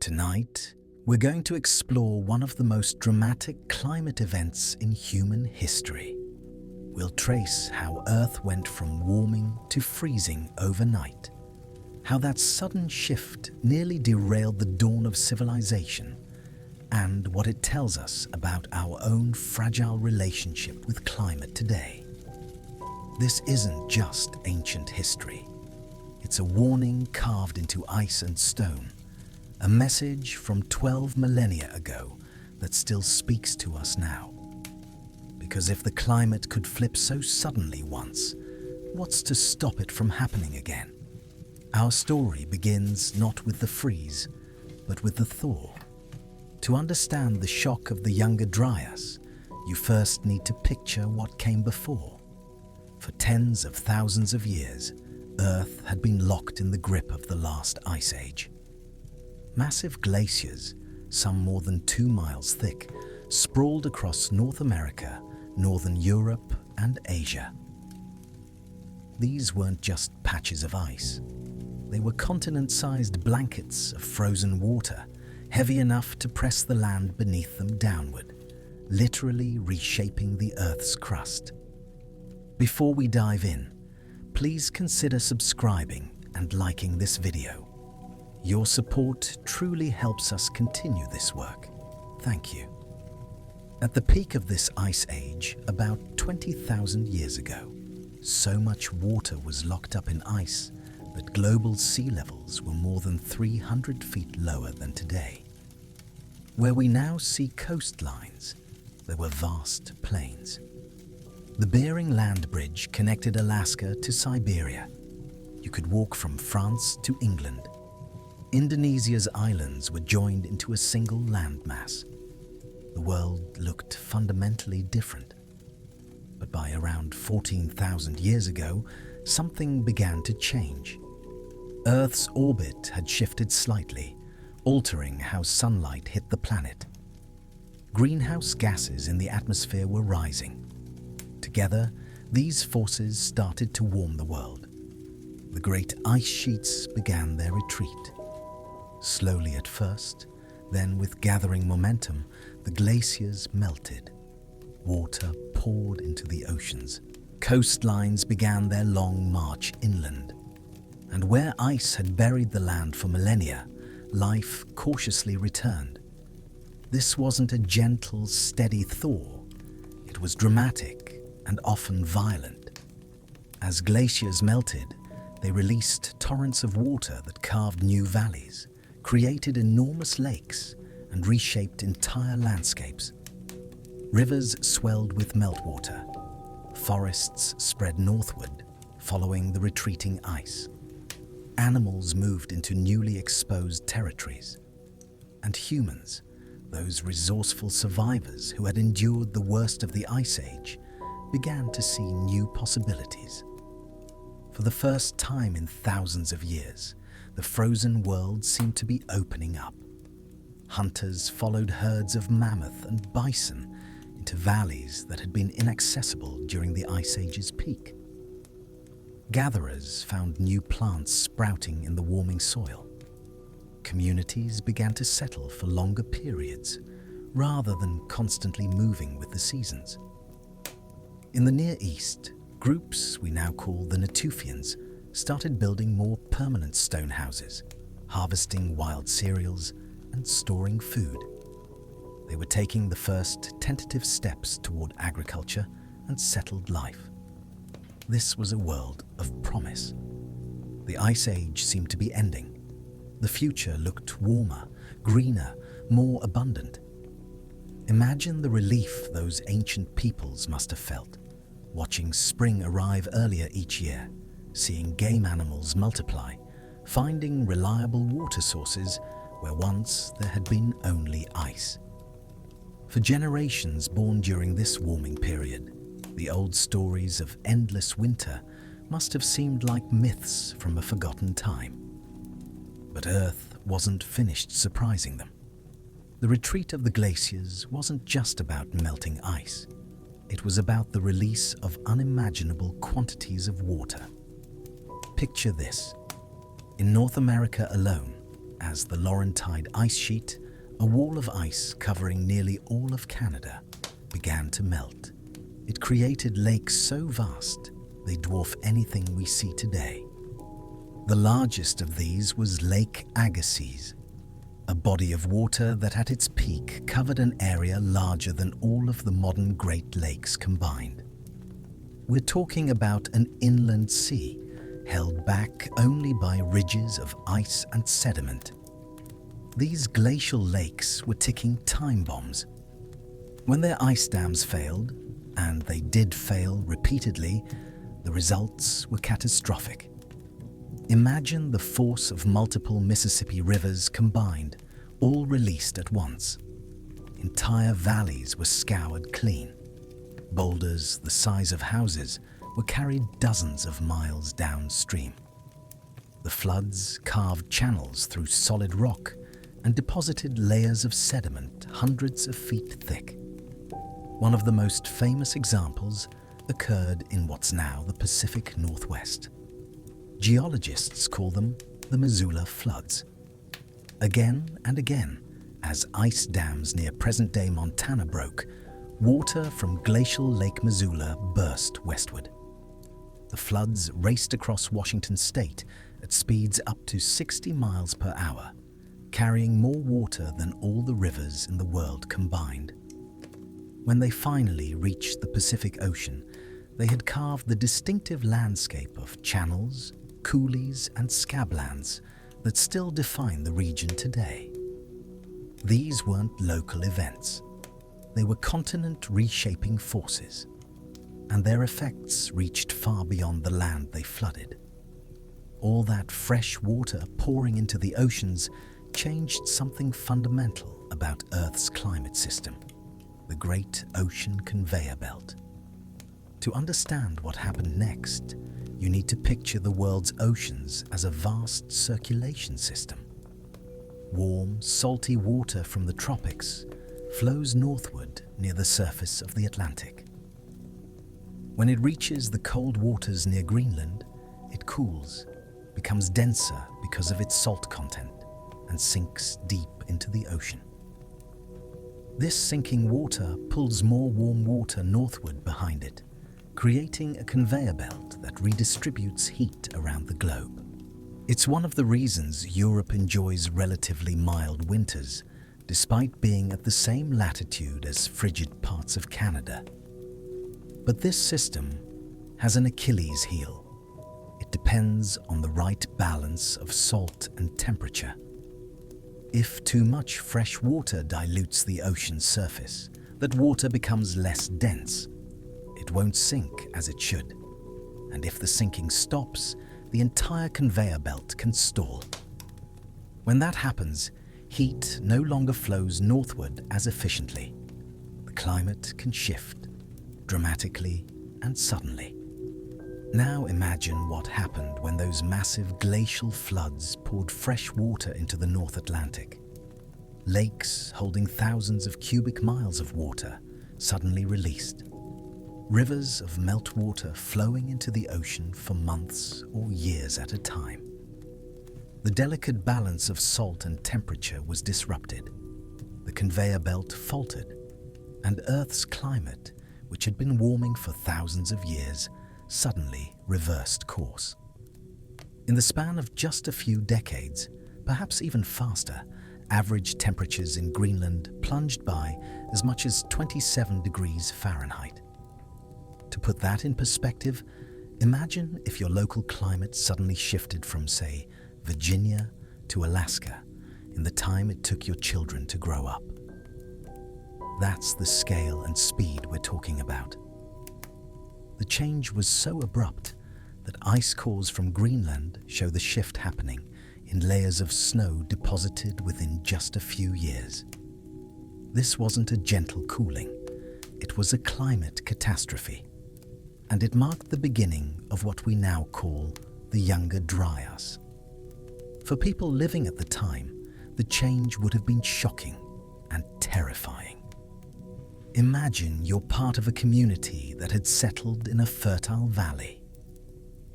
Tonight, we're going to explore one of the most dramatic climate events in human history. We'll trace how Earth went from warming to freezing overnight, how that sudden shift nearly derailed the dawn of civilization, and what it tells us about our own fragile relationship with climate today. This isn't just ancient history. It's a warning carved into ice and stone, a message from 12 millennia ago that still speaks to us now. Because if the climate could flip so suddenly once, what's to stop it from happening again? Our story begins not with the freeze, but with the thaw. To understand the shock of the Younger Dryas, you first need to picture what came before. For tens of thousands of years, Earth had been locked in the grip of the last ice age. Massive glaciers, some more than 2 miles thick, sprawled across North America, Northern Europe, and Asia. These weren't just patches of ice. They were continent-sized blankets of frozen water, heavy enough to press the land beneath them downward, literally reshaping the Earth's crust. Before we dive in, please consider subscribing and liking this video. Your support truly helps us continue this work. Thank you. At the peak of this ice age, about 20,000 years ago, so much water was locked up in ice that global sea levels were more than 300 feet lower than today. Where we now see coastlines, there were vast plains. The Bering Land Bridge connected Alaska to Siberia. You could walk from France to England. Indonesia's islands were joined into a single landmass. The world looked fundamentally different. But by around 14,000 years ago, something began to change. Earth's orbit had shifted slightly, altering how sunlight hit the planet. Greenhouse gases in the atmosphere were rising. Together, these forces started to warm the world. The great ice sheets began their retreat. Slowly at first, then with gathering momentum, the glaciers melted. Water poured into the oceans. Coastlines began their long march inland. And where ice had buried the land for millennia, life cautiously returned. This wasn't a gentle, steady thaw. It was dramatic and often violent. As glaciers melted, they released torrents of water that carved new valleys, created enormous lakes, and reshaped entire landscapes. Rivers swelled with meltwater. Forests spread northward, following the retreating ice. Animals moved into newly exposed territories. And humans, those resourceful survivors who had endured the worst of the Ice Age, began to see new possibilities. For the first time in thousands of years, the frozen world seemed to be opening up. Hunters followed herds of mammoth and bison into valleys that had been inaccessible during the Ice Age's peak. Gatherers found new plants sprouting in the warming soil. Communities began to settle for longer periods, rather than constantly moving with the seasons. In the Near East, groups we now call the Natufians started building more permanent stone houses, harvesting wild cereals, and storing food. They were taking the first tentative steps toward agriculture and settled life. This was a world of promise. The Ice Age seemed to be ending. The future looked warmer, greener, more abundant. Imagine the relief those ancient peoples must have felt, watching spring arrive earlier each year, seeing game animals multiply, finding reliable water sources where once there had been only ice. For generations born during this warming period, the old stories of endless winter must have seemed like myths from a forgotten time. But Earth wasn't finished surprising them. The retreat of the glaciers wasn't just about melting ice. It was about the release of unimaginable quantities of water. Picture this. In North America alone, as the Laurentide ice sheet, a wall of ice covering nearly all of Canada, began to melt. It created lakes so vast they dwarf anything we see today. The largest of these was Lake Agassiz, a body of water that at its peak covered an area larger than all of the modern Great Lakes combined. We're talking about an inland sea held back only by ridges of ice and sediment. These glacial lakes were ticking time bombs. When their ice dams failed, and they did fail repeatedly, the results were catastrophic. Imagine the force of multiple Mississippi rivers combined, all released at once. Entire valleys were scoured clean. Boulders the size of houses were carried dozens of miles downstream. The floods carved channels through solid rock and deposited layers of sediment hundreds of feet thick. One of the most famous examples occurred in what's now the Pacific Northwest. Geologists call them the Missoula floods. Again and again, as ice dams near present-day Montana broke, water from glacial Lake Missoula burst westward. The floods raced across Washington state at speeds up to 60 miles per hour, carrying more water than all the rivers in the world combined. When they finally reached the Pacific Ocean, they had carved the distinctive landscape of channels, coulees, and scablands that still define the region today. These weren't local events. They were continent-reshaping forces, and their effects reached far beyond the land they flooded. All that fresh water pouring into the oceans changed something fundamental about Earth's climate system, the Great Ocean Conveyor Belt. To understand what happened next, you need to picture the world's oceans as a vast circulation system. Warm, salty water from the tropics flows northward near the surface of the Atlantic. When it reaches the cold waters near Greenland, it cools, becomes denser because of its salt content, and sinks deep into the ocean. This sinking water pulls more warm water northward behind it, creating a conveyor belt that redistributes heat around the globe. It's one of the reasons Europe enjoys relatively mild winters, despite being at the same latitude as frigid parts of Canada. But this system has an Achilles heel. It depends on the right balance of salt and temperature. If too much fresh water dilutes the ocean's surface, that water becomes less dense. It won't sink as it should. And if the sinking stops, the entire conveyor belt can stall. When that happens, heat no longer flows northward as efficiently. The climate can shift dramatically and suddenly. Now imagine what happened when those massive glacial floods poured fresh water into the North Atlantic. Lakes holding thousands of cubic miles of water suddenly released. Rivers of meltwater flowing into the ocean for months or years at a time. The delicate balance of salt and temperature was disrupted. The conveyor belt faltered, and Earth's climate, which had been warming for thousands of years, suddenly reversed course. In the span of just a few decades, perhaps even faster, average temperatures in Greenland plunged by as much as 27 degrees Fahrenheit. To put that in perspective, imagine if your local climate suddenly shifted from, say, Virginia to Alaska in the time it took your children to grow up. That's the scale and speed we're talking about. The change was so abrupt that ice cores from Greenland show the shift happening in layers of snow deposited within just a few years. This wasn't a gentle cooling, it was a climate catastrophe. And it marked the beginning of what we now call the Younger Dryas. For people living at the time, the change would have been shocking and terrifying. Imagine you're part of a community that had settled in a fertile valley.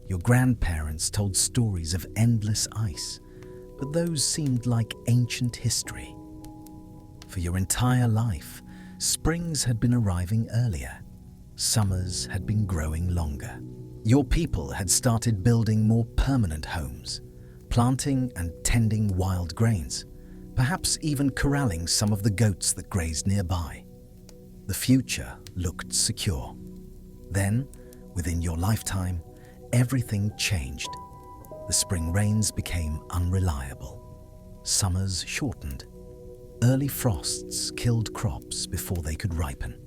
Your grandparents told stories of endless ice, but those seemed like ancient history. For your entire life, springs had been arriving earlier. Summers had been growing longer. Your people had started building more permanent homes, planting and tending wild grains, perhaps even corralling some of the goats that grazed nearby. The future looked secure. Then, within your lifetime, everything changed. The spring rains became unreliable. Summers shortened. Early frosts killed crops before they could ripen.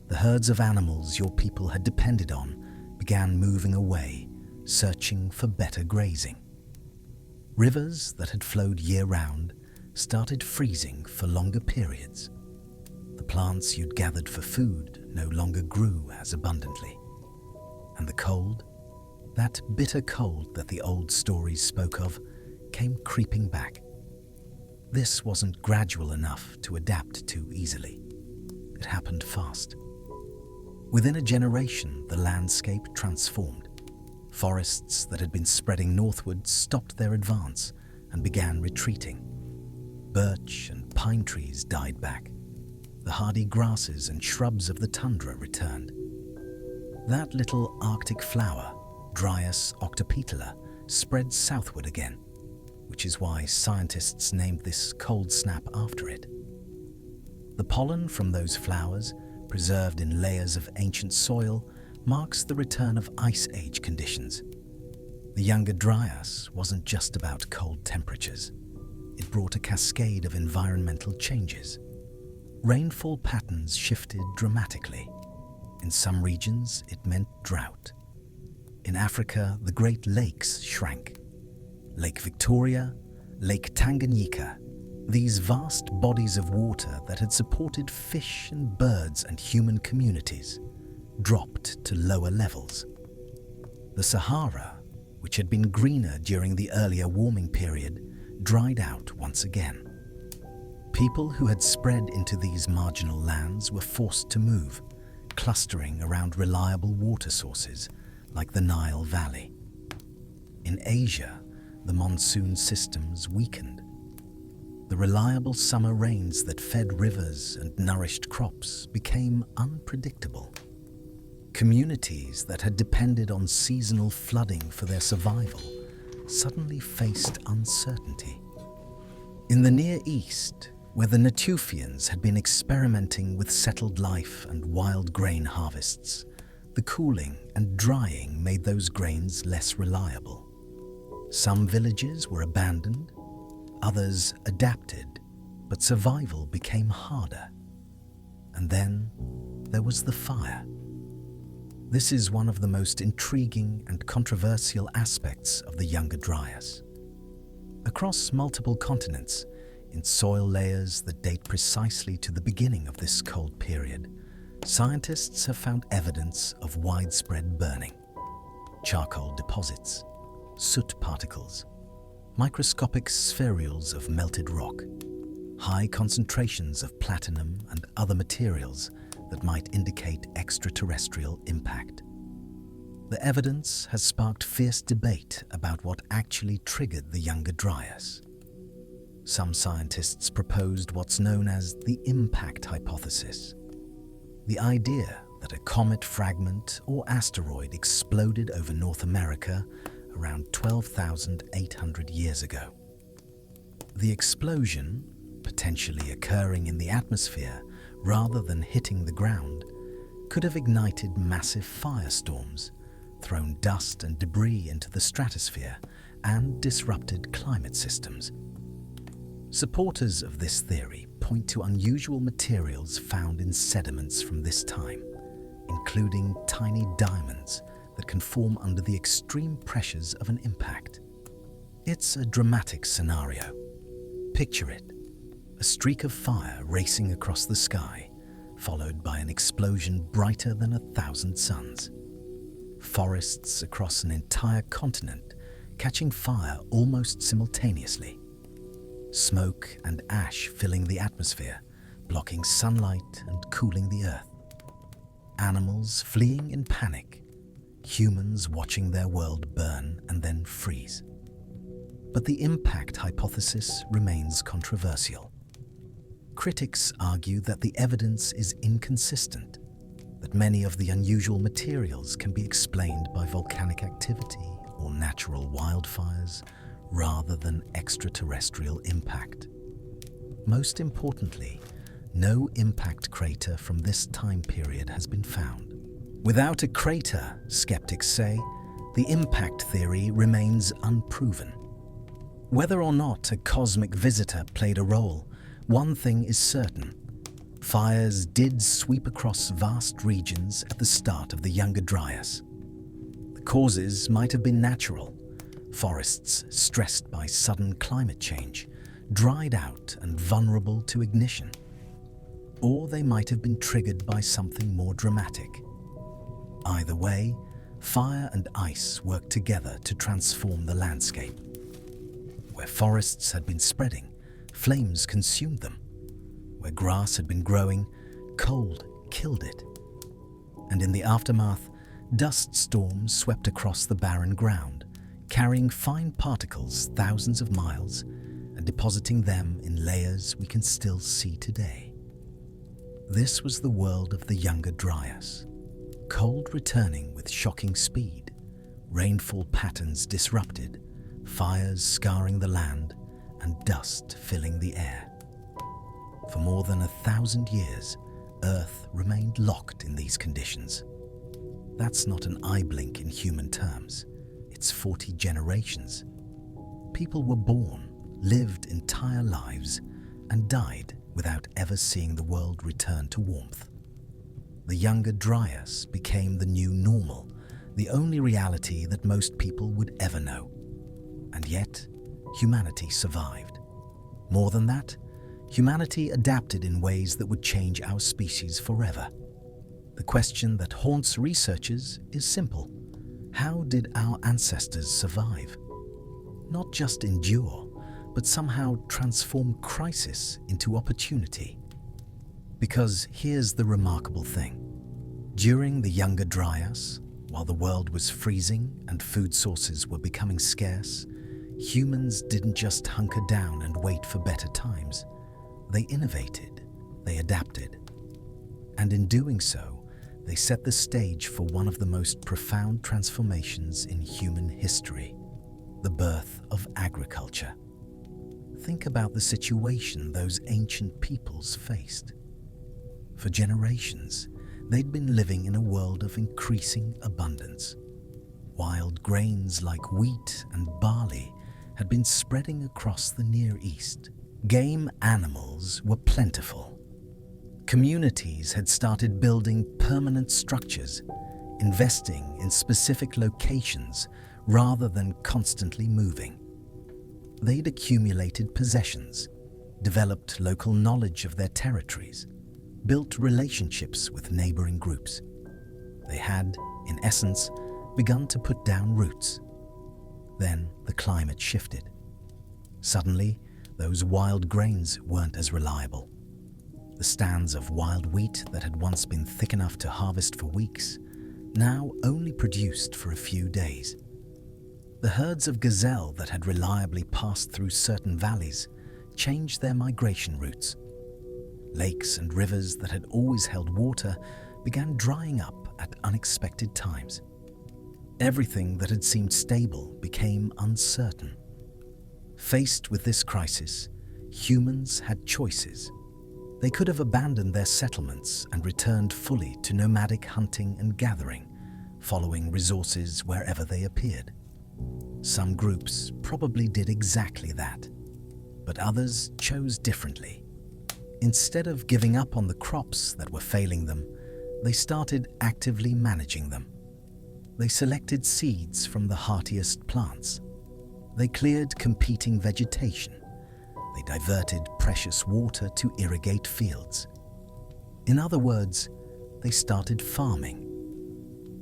The herds of animals your people had depended on began moving away, searching for better grazing. Rivers that had flowed year-round started freezing for longer periods. The plants you'd gathered for food no longer grew as abundantly. And the cold, that bitter cold that the old stories spoke of, came creeping back. This wasn't gradual enough to adapt to easily. It happened fast. Within a generation, the landscape transformed. Forests that had been spreading northward stopped their advance and began retreating. Birch and pine trees died back. The hardy grasses and shrubs of the tundra returned. That little Arctic flower, Dryas octopetala, spread southward again, which is why scientists named this cold snap after it. The pollen from those flowers, preserved in layers of ancient soil, marks the return of Ice Age conditions. The Younger Dryas wasn't just about cold temperatures. It brought a cascade of environmental changes. Rainfall patterns shifted dramatically. In some regions, it meant drought. In Africa, the Great Lakes shrank. Lake Victoria, Lake Tanganyika, these vast bodies of water that had supported fish and birds and human communities, dropped to lower levels. The Sahara, which had been greener during the earlier warming period, dried out once again. People who had spread into these marginal lands were forced to move, clustering around reliable water sources like the Nile Valley. In Asia, the monsoon systems weakened. The reliable summer rains that fed rivers and nourished crops became unpredictable. Communities that had depended on seasonal flooding for their survival suddenly faced uncertainty. In the Near East, where the Natufians had been experimenting with settled life and wild grain harvests, the cooling and drying made those grains less reliable. Some villages were abandoned, others adapted, but survival became harder. And then there was the fire. This is one of the most intriguing and controversial aspects of the Younger Dryas. Across multiple continents, in soil layers that date precisely to the beginning of this cold period, scientists have found evidence of widespread burning. Charcoal deposits, soot particles, microscopic spherules of melted rock, high concentrations of platinum and other materials that might indicate extraterrestrial impact. The evidence has sparked fierce debate about what actually triggered the Younger Dryas. Some scientists proposed what's known as the impact hypothesis, the idea that a comet fragment or asteroid exploded over North America around 12,800 years ago. The explosion, potentially occurring in the atmosphere rather than hitting the ground, could have ignited massive firestorms, thrown dust and debris into the stratosphere, and disrupted climate systems. Supporters of this theory point to unusual materials found in sediments from this time, including tiny diamonds that can form under the extreme pressures of an impact. It's a dramatic scenario. Picture it: a streak of fire racing across the sky, followed by an explosion brighter than 1,000 suns. Forests across an entire continent catching fire almost simultaneously. Smoke and ash filling the atmosphere, blocking sunlight and cooling the earth. Animals fleeing in panic, humans watching their world burn and then freeze. But the impact hypothesis remains controversial. Critics argue that the evidence is inconsistent, that many of the unusual materials can be explained by volcanic activity or natural wildfires rather than extraterrestrial impact. Most importantly, no impact crater from this time period has been found. Without a crater, skeptics say, the impact theory remains unproven. Whether or not a cosmic visitor played a role, one thing is certain. Fires did sweep across vast regions at the start of the Younger Dryas. The causes might have been natural. Forests, stressed by sudden climate change, dried out and vulnerable to ignition. Or they might have been triggered by something more dramatic. Either way, fire and ice worked together to transform the landscape. Where forests had been spreading, flames consumed them. Where grass had been growing, cold killed it. And in the aftermath, dust storms swept across the barren ground, carrying fine particles thousands of miles and depositing them in layers we can still see today. This was the world of the Younger Dryas. Cold returning with shocking speed, rainfall patterns disrupted, fires scarring the land, and dust filling the air. For more than 1,000 years, Earth remained locked in these conditions. That's not an eye blink in human terms. It's 40 generations. People were born, lived entire lives, and died without ever seeing the world return to warmth. The Younger Dryas became the new normal, the only reality that most people would ever know. And yet, humanity survived. More than that, humanity adapted in ways that would change our species forever. The question that haunts researchers is simple. How did our ancestors survive? Not just endure, but somehow transform crisis into opportunity. Because here's the remarkable thing. During the Younger Dryas, while the world was freezing and food sources were becoming scarce, humans didn't just hunker down and wait for better times. They innovated, they adapted. And in doing so, they set the stage for one of the most profound transformations in human history, the birth of agriculture. Think about the situation those ancient peoples faced. For generations, they'd been living in a world of increasing abundance. Wild grains like wheat and barley had been spreading across the Near East. Game animals were plentiful. Communities had started building permanent structures, investing in specific locations rather than constantly moving. They'd accumulated possessions, developed local knowledge of their territories, built relationships with neighboring groups. They had, in essence, begun to put down roots. Then the climate shifted. Suddenly, those wild grains weren't as reliable. The stands of wild wheat that had once been thick enough to harvest for weeks now only produced for a few days. The herds of gazelle that had reliably passed through certain valleys changed their migration routes. Lakes and rivers that had always held water began drying up at unexpected times. Everything that had seemed stable became uncertain. Faced with this crisis, humans had choices. They could have abandoned their settlements and returned fully to nomadic hunting and gathering, following resources wherever they appeared. Some groups probably did exactly that, but others chose differently. Instead of giving up on the crops that were failing them, they started actively managing them. They selected seeds from the heartiest plants. They cleared competing vegetation. They diverted precious water to irrigate fields. In other words, they started farming.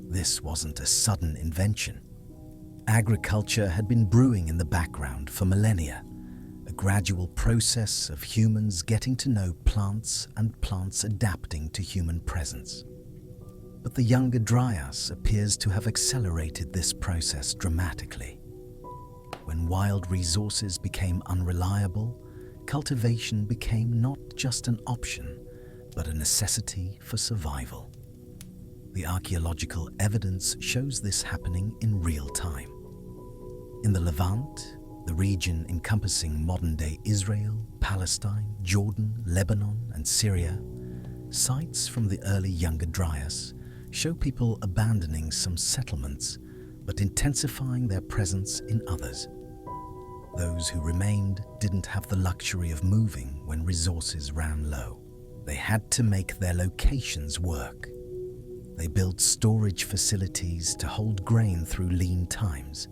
This wasn't a sudden invention. Agriculture had been brewing in the background for millennia, a gradual process of humans getting to know plants and plants adapting to human presence. But the Younger Dryas appears to have accelerated this process dramatically. When wild resources became unreliable, cultivation became not just an option, but a necessity for survival. The archaeological evidence shows this happening in real time. In the Levant, the region encompassing modern-day Israel, Palestine, Jordan, Lebanon, and Syria, sites from the early Younger Dryas show people abandoning some settlements but intensifying their presence in others. Those who remained didn't have the luxury of moving when resources ran low. They had to make their locations work. They built storage facilities to hold grain through lean times.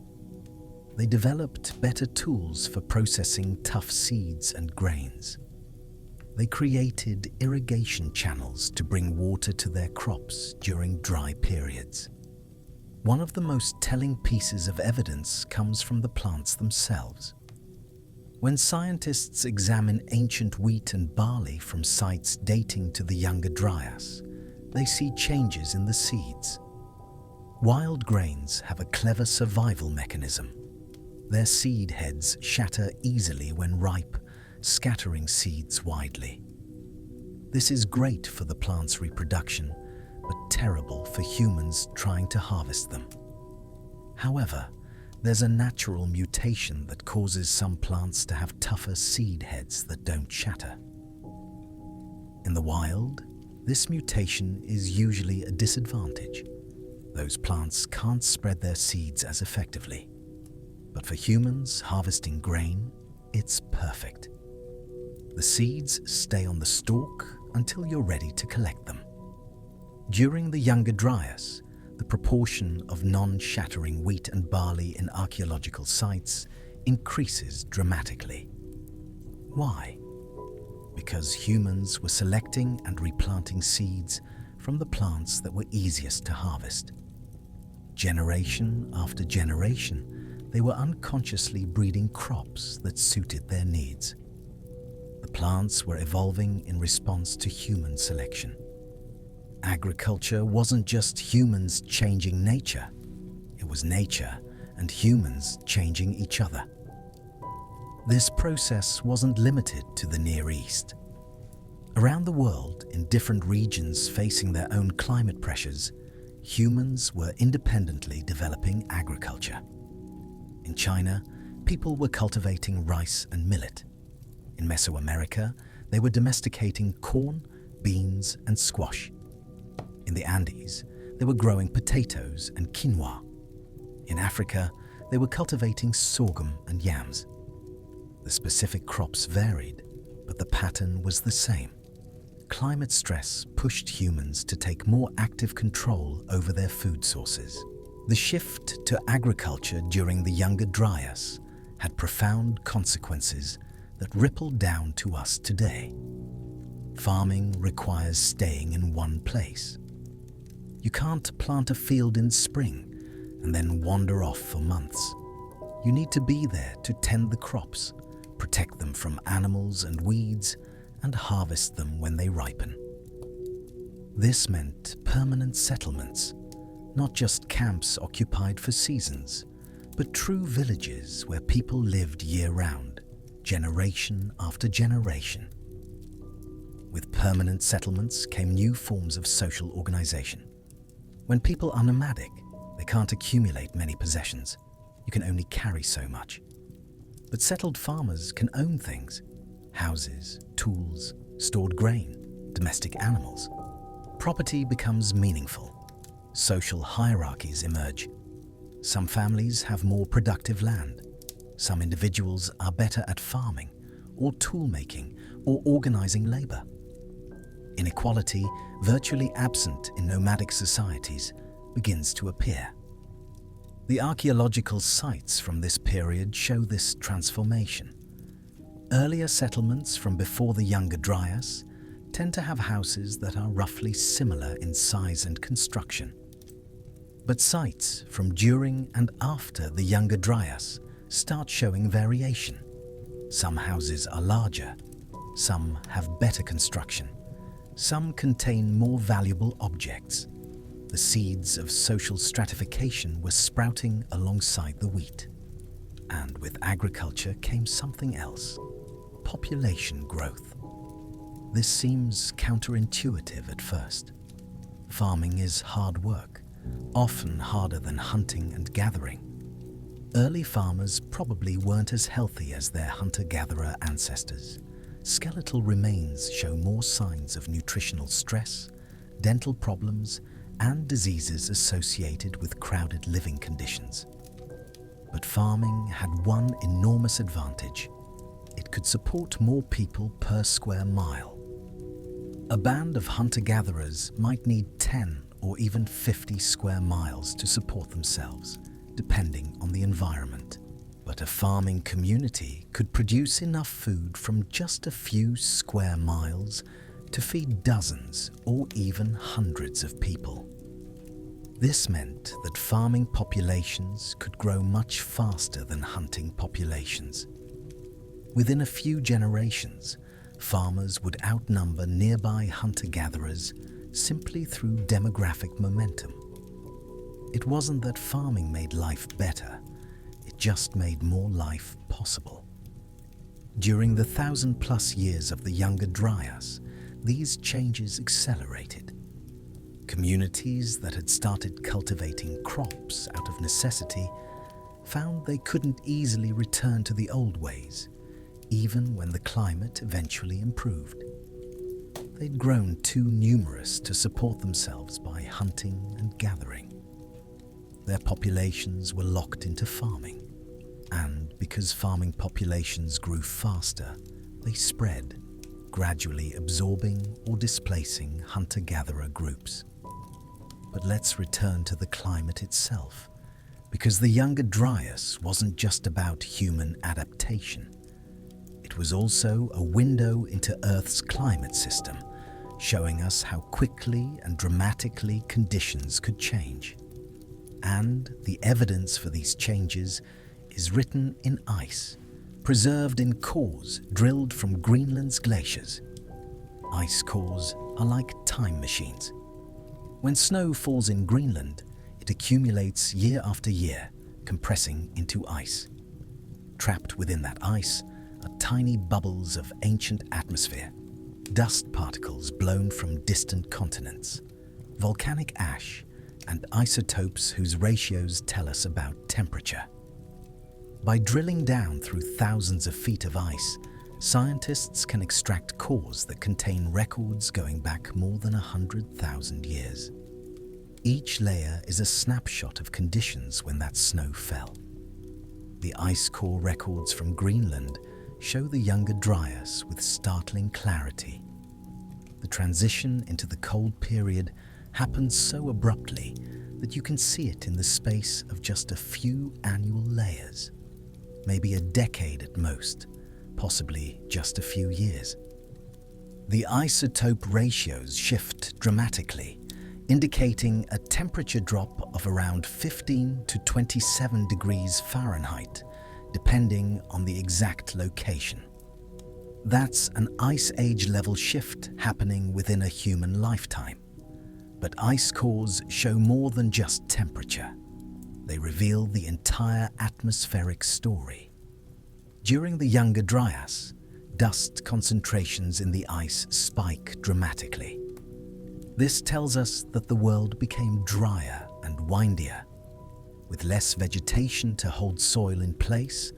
They developed better tools for processing tough seeds and grains. They created irrigation channels to bring water to their crops during dry periods. One of the most telling pieces of evidence comes from the plants themselves. When scientists examine ancient wheat and barley from sites dating to the Younger Dryas, they see changes in the seeds. Wild grains have a clever survival mechanism. Their seed heads shatter easily when ripe, scattering seeds widely. This is great for the plant's reproduction, but terrible for humans trying to harvest them. However, there's a natural mutation that causes some plants to have tougher seed heads that don't shatter. In the wild, this mutation is usually a disadvantage. Those plants can't spread their seeds as effectively. But for humans harvesting grain, it's perfect. The seeds stay on the stalk until you're ready to collect them. During the Younger Dryas, the proportion of non-shattering wheat and barley in archaeological sites increases dramatically. Why? Because humans were selecting and replanting seeds from the plants that were easiest to harvest. Generation after generation, they were unconsciously breeding crops that suited their needs. The plants were evolving in response to human selection. Agriculture wasn't just humans changing nature, it was nature and humans changing each other. This process wasn't limited to the Near East. Around the world, in different regions facing their own climate pressures, humans were independently developing agriculture. In China, people were cultivating rice and millet. In Mesoamerica, they were domesticating corn, beans, and squash. In the Andes, they were growing potatoes and quinoa. In Africa, they were cultivating sorghum and yams. The specific crops varied, but the pattern was the same. Climate stress pushed humans to take more active control over their food sources. The shift to agriculture during the Younger Dryas had profound consequences that rippled down to us today. Farming requires staying in one place. You can't plant a field in spring and then wander off for months. You need to be there to tend the crops, protect them from animals and weeds, and harvest them when they ripen. This meant permanent settlements, not just camps occupied for seasons, but true villages where people lived year-round, generation after generation. With permanent settlements came new forms of social organization. When people are nomadic, they can't accumulate many possessions. You can only carry so much. But settled farmers can own things: houses, tools, stored grain, domestic animals. Property becomes meaningful. Social hierarchies emerge. Some families have more productive land. Some individuals are better at farming, or tool making, or organizing labor. Inequality, virtually absent in nomadic societies, begins to appear. The archaeological sites from this period show this transformation. Earlier settlements from before the Younger Dryas tend to have houses that are roughly similar in size and construction. But sites from during and after the Younger Dryas start showing variation. Some houses are larger, some have better construction, some contain more valuable objects. The seeds of social stratification were sprouting alongside the wheat. And with agriculture came something else: population growth. This seems counterintuitive at first. Farming is hard work, often harder than hunting and gathering. Early farmers probably weren't as healthy as their hunter-gatherer ancestors. Skeletal remains show more signs of nutritional stress, dental problems, and diseases associated with crowded living conditions. But farming had one enormous advantage: it could support more people per square mile. A band of hunter-gatherers might need 10 or even 50 square miles to support themselves, depending on the environment. But a farming community could produce enough food from just a few square miles to feed dozens or even hundreds of people. This meant that farming populations could grow much faster than hunting populations. Within a few generations, farmers would outnumber nearby hunter-gatherers simply through demographic momentum. It wasn't that farming made life better, it just made more life possible. During the 1,000+ years of the Younger Dryas, these changes accelerated. Communities that had started cultivating crops out of necessity found they couldn't easily return to the old ways, even when the climate eventually improved. They'd grown too numerous to support themselves by hunting and gathering. Their populations were locked into farming, and because farming populations grew faster, they spread, gradually absorbing or displacing hunter-gatherer groups. But let's return to the climate itself, because the Younger Dryas wasn't just about human adaptation. It was also a window into Earth's climate system, showing us how quickly and dramatically conditions could change. And the evidence for these changes is written in ice, preserved in cores drilled from Greenland's glaciers. Ice cores are like time machines. When snow falls in Greenland, it accumulates year after year, compressing into ice. Trapped within that ice are tiny bubbles of ancient atmosphere, dust particles blown from distant continents, volcanic ash, and isotopes whose ratios tell us about temperature. By drilling down through thousands of feet of ice, scientists can extract cores that contain records going back more than 100,000 years. Each layer is a snapshot of conditions when that snow fell. The ice core records from Greenland show the Younger Dryas with startling clarity. The transition into the cold period happened so abruptly that you can see it in the space of just a few annual layers, maybe a decade at most, possibly just a few years. The isotope ratios shift dramatically, indicating a temperature drop of around 15 to 27 degrees Fahrenheit, depending on the exact location. That's an ice age level shift happening within a human lifetime. But ice cores show more than just temperature. They reveal the entire atmospheric story. During the Younger Dryas, dust concentrations in the ice spike dramatically. This tells us that the world became drier and windier. With less vegetation to hold soil in place,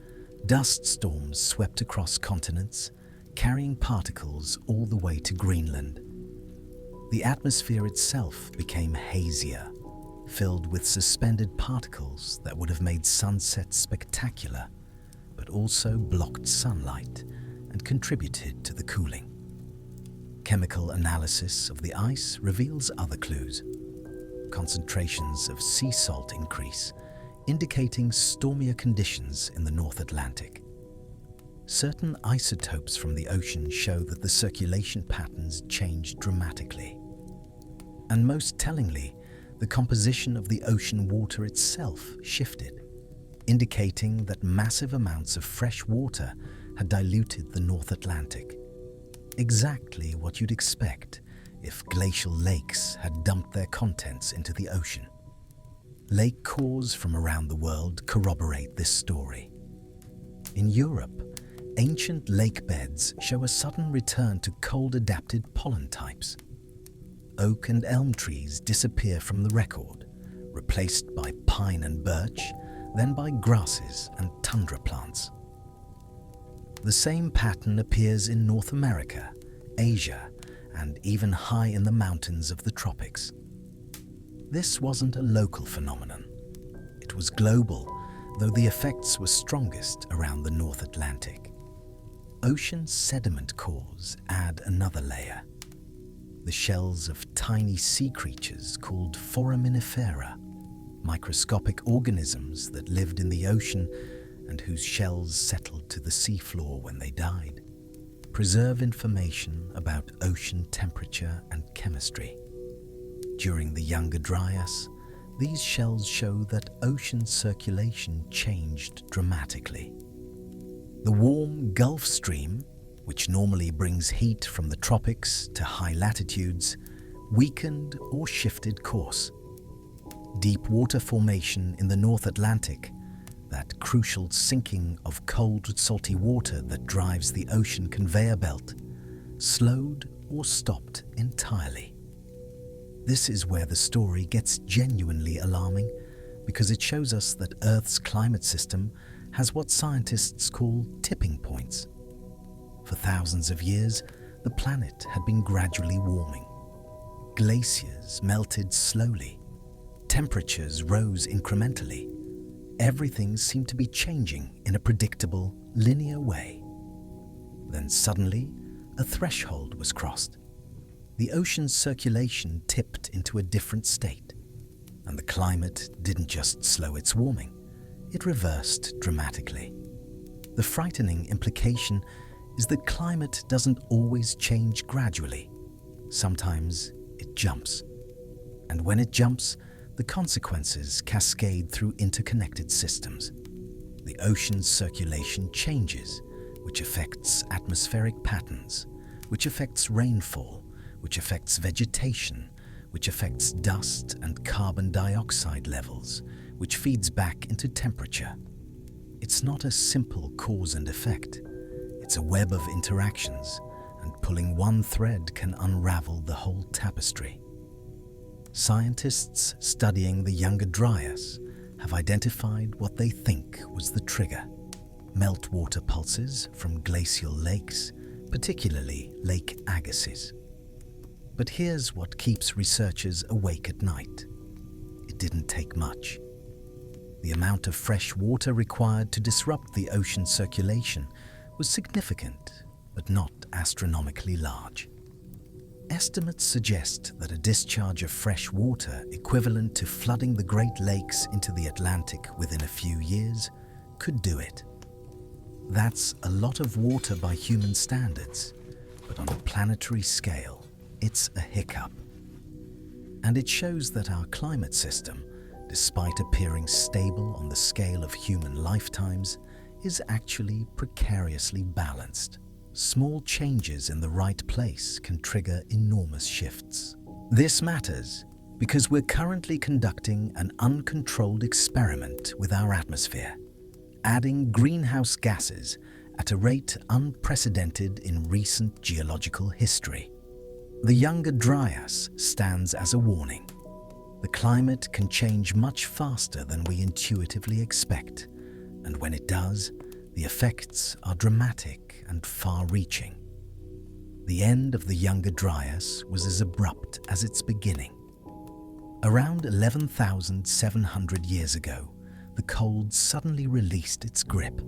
dust storms swept across continents, carrying particles all the way to Greenland. The atmosphere itself became hazier, filled with suspended particles that would have made sunsets spectacular, but also blocked sunlight and contributed to the cooling. Chemical analysis of the ice reveals other clues. Concentrations of sea salt increase, indicating stormier conditions in the North Atlantic. Certain isotopes from the ocean show that the circulation patterns changed dramatically. And most tellingly, the composition of the ocean water itself shifted, indicating that massive amounts of fresh water had diluted the North Atlantic. Exactly what you'd expect if glacial lakes had dumped their contents into the ocean. Lake cores from around the world corroborate this story. In Europe, ancient lake beds show a sudden return to cold-adapted pollen types. Oak and elm trees disappear from the record, replaced by pine and birch, then by grasses and tundra plants. The same pattern appears in North America, Asia, and even high in the mountains of the tropics. This wasn't a local phenomenon. It was global, though the effects were strongest around the North Atlantic. Ocean sediment cores add another layer. The shells of tiny sea creatures called foraminifera, microscopic organisms that lived in the ocean and whose shells settled to the seafloor when they died, preserve information about ocean temperature and chemistry. During the Younger Dryas, these shells show that ocean circulation changed dramatically. The warm Gulf Stream, which normally brings heat from the tropics to high latitudes, weakened or shifted course. Deep water formation in the North Atlantic, that crucial sinking of cold, salty water that drives the ocean conveyor belt, slowed or stopped entirely. This is where the story gets genuinely alarming, because it shows us that Earth's climate system has what scientists call tipping points. For thousands of years, the planet had been gradually warming. Glaciers melted slowly. Temperatures rose incrementally. Everything seemed to be changing in a predictable, linear way. Then suddenly, a threshold was crossed. The ocean's circulation tipped into a different state, and the climate didn't just slow its warming, it reversed dramatically. The frightening implication is that climate doesn't always change gradually. Sometimes it jumps. And when it jumps, the consequences cascade through interconnected systems. The ocean's circulation changes, which affects atmospheric patterns, which affects rainfall, which affects vegetation, which affects dust and carbon dioxide levels, which feeds back into temperature. It's not a simple cause and effect. It's a web of interactions, and pulling one thread can unravel the whole tapestry. Scientists studying the Younger Dryas have identified what they think was the trigger: meltwater pulses from glacial lakes, particularly Lake Agassiz. But here's what keeps researchers awake at night. It didn't take much. The amount of fresh water required to disrupt the ocean circulation was significant, but not astronomically large. Estimates suggest that a discharge of fresh water equivalent to flooding the Great Lakes into the Atlantic within a few years could do it. That's a lot of water by human standards, but on a planetary scale, it's a hiccup. And it shows that our climate system, despite appearing stable on the scale of human lifetimes, is actually precariously balanced. Small changes in the right place can trigger enormous shifts. This matters because we're currently conducting an uncontrolled experiment with our atmosphere, adding greenhouse gases at a rate unprecedented in recent geological history. The Younger Dryas stands as a warning. The climate can change much faster than we intuitively expect, and when it does, the effects are dramatic and far-reaching. The end of the Younger Dryas was as abrupt as its beginning. Around 11,700 years ago, the cold suddenly released its grip.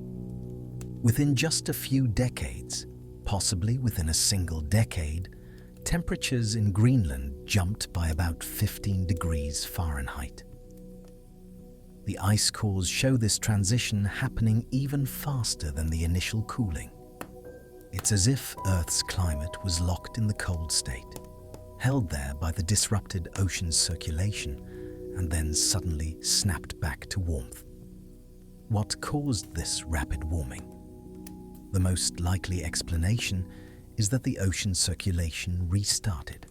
Within just a few decades, possibly within a single decade, temperatures in Greenland jumped by about 15 degrees Fahrenheit. The ice cores show this transition happening even faster than the initial cooling. It's as if Earth's climate was locked in the cold state, held there by the disrupted ocean's circulation, and then suddenly snapped back to warmth. What caused this rapid warming? The most likely explanation is that the ocean circulation restarted.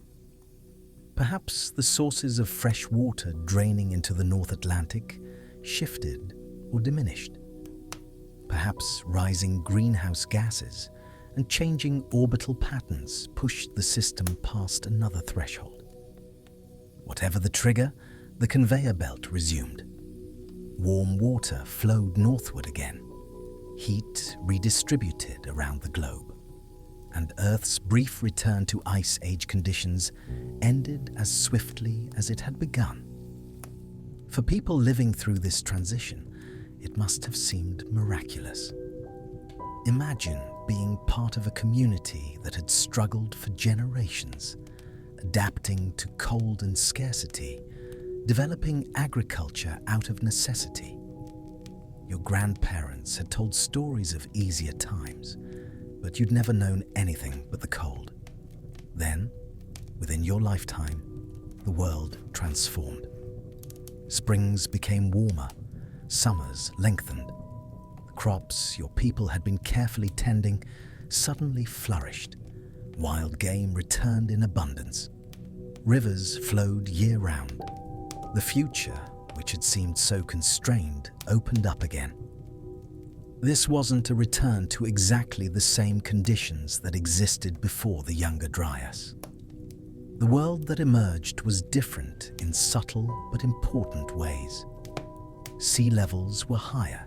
Perhaps the sources of fresh water draining into the North Atlantic shifted or diminished. Perhaps rising greenhouse gases and changing orbital patterns pushed the system past another threshold. Whatever the trigger, the conveyor belt resumed. Warm water flowed northward again. Heat redistributed around the globe. And Earth's brief return to Ice Age conditions ended as swiftly as it had begun. For people living through this transition, it must have seemed miraculous. Imagine being part of a community that had struggled for generations, adapting to cold and scarcity, developing agriculture out of necessity. Your grandparents had told stories of easier times, but you'd never known anything but the cold. Then, within your lifetime, the world transformed. Springs became warmer, summers lengthened. The crops your people had been carefully tending suddenly flourished. Wild game returned in abundance. Rivers flowed year-round. The future, which had seemed so constrained, opened up again. This wasn't a return to exactly the same conditions that existed before the Younger Dryas. The world that emerged was different in subtle but important ways. Sea levels were higher.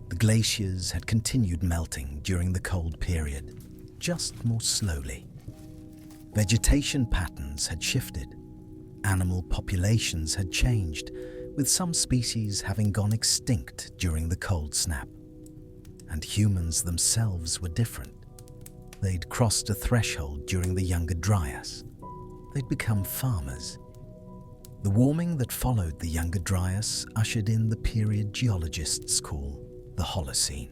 The glaciers had continued melting during the cold period, just more slowly. Vegetation patterns had shifted. Animal populations had changed, with some species having gone extinct during the cold snap. And humans themselves were different. They'd crossed a threshold during the Younger Dryas. They'd become farmers. The warming that followed the Younger Dryas ushered in the period geologists call the Holocene,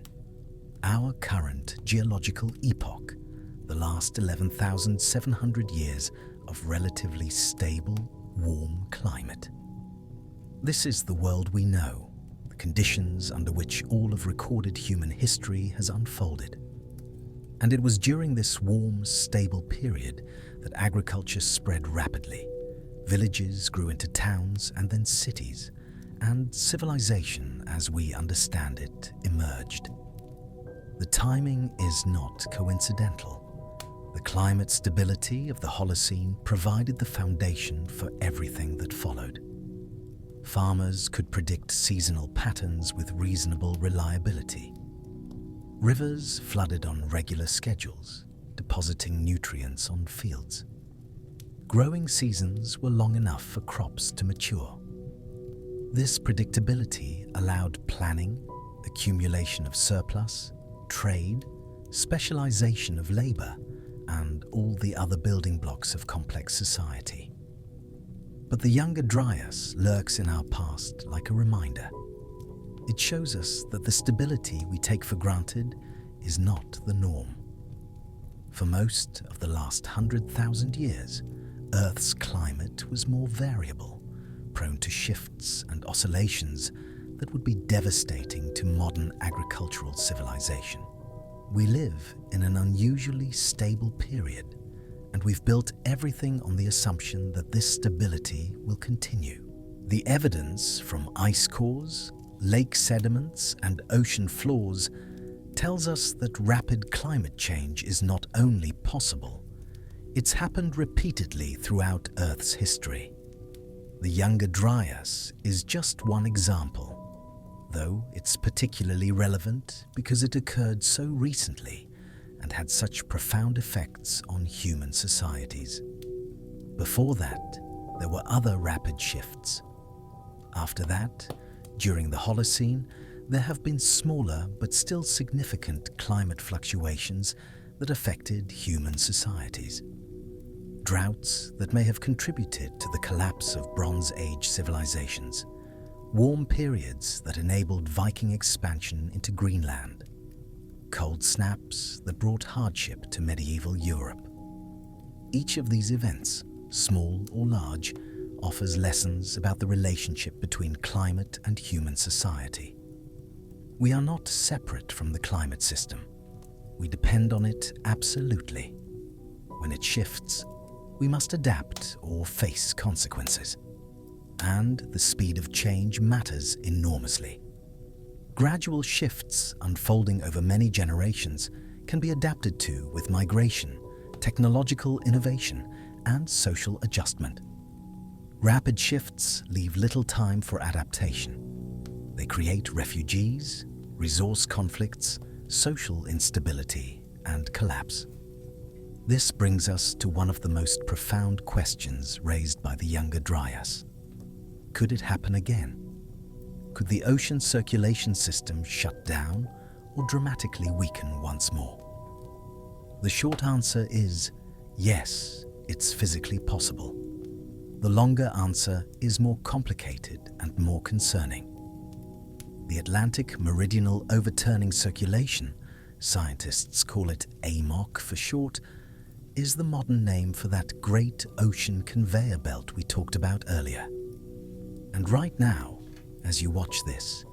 our current geological epoch, the last 11,700 years of relatively stable, warm climate. This is the world we know, the conditions under which all of recorded human history has unfolded. And it was during this warm, stable period that agriculture spread rapidly. Villages grew into towns and then cities, and civilization, as we understand it, emerged. The timing is not coincidental. The climate stability of the Holocene provided the foundation for everything that followed. Farmers could predict seasonal patterns with reasonable reliability. Rivers flooded on regular schedules, depositing nutrients on fields. Growing seasons were long enough for crops to mature. This predictability allowed planning, accumulation of surplus, trade, specialization of labor, and all the other building blocks of complex society. But the Younger Dryas lurks in our past like a reminder. It shows us that the stability we take for granted is not the norm. For most of the last 100,000 years, Earth's climate was more variable, prone to shifts and oscillations that would be devastating to modern agricultural civilization. We live in an unusually stable period, and we've built everything on the assumption that this stability will continue. The evidence from ice cores, lake sediments, and ocean floors tells us that rapid climate change is not only possible, it's happened repeatedly throughout Earth's history. The Younger Dryas is just one example, though it's particularly relevant because it occurred so recently and had such profound effects on human societies. Before that, there were other rapid shifts. After that, during the Holocene, there have been smaller but still significant climate fluctuations that affected human societies. Droughts that may have contributed to the collapse of Bronze Age civilizations, warm periods that enabled Viking expansion into Greenland, cold snaps that brought hardship to medieval Europe. Each of these events, small or large, offers lessons about the relationship between climate and human society. We are not separate from the climate system. We depend on it absolutely. When it shifts, we must adapt or face consequences. And the speed of change matters enormously. gradual shifts unfolding over many generations can be adapted to with migration, technological innovation, and social adjustment. Rapid shifts leave little time for adaptation. They create refugees, resource conflicts, social instability, and collapse. This brings us to one of the most profound questions raised by the Younger Dryas. Could it happen again? Could the ocean circulation system shut down or dramatically weaken once more? The short answer is yes, it's physically possible. The longer answer is more complicated and more concerning. The Atlantic Meridional Overturning Circulation, scientists call it AMOC for short, is the modern name for that great ocean conveyor belt we talked about earlier. And right now, as you watch this,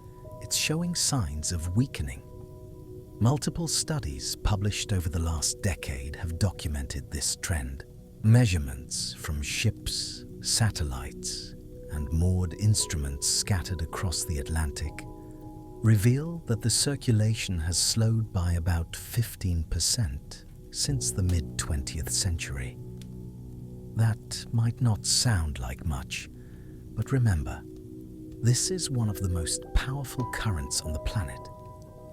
it's showing signs of weakening. Multiple studies published over the last decade have documented this trend. Measurements from ships, satellites, and moored instruments scattered across the Atlantic reveal that the circulation has slowed by about 15% since the mid-20th century. That might not sound like much, but remember, this is one of the most powerful currents on the planet,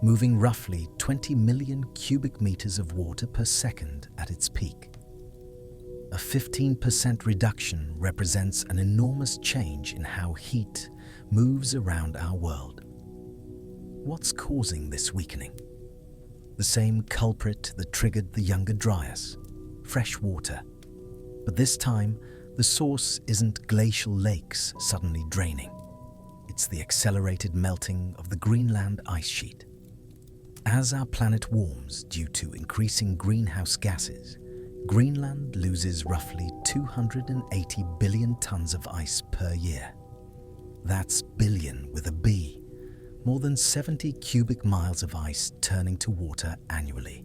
moving roughly 20 million cubic meters of water per second at its peak. A 15% reduction represents an enormous change in how heat moves around our world. What's causing this weakening? The same culprit that triggered the Younger Dryas, fresh water. But this time, the source isn't glacial lakes suddenly draining. It's the accelerated melting of the Greenland ice sheet. As our planet warms due to increasing greenhouse gases, Greenland loses roughly 280 billion tons of ice per year. That's billion with a B, more than 70 cubic miles of ice turning to water annually.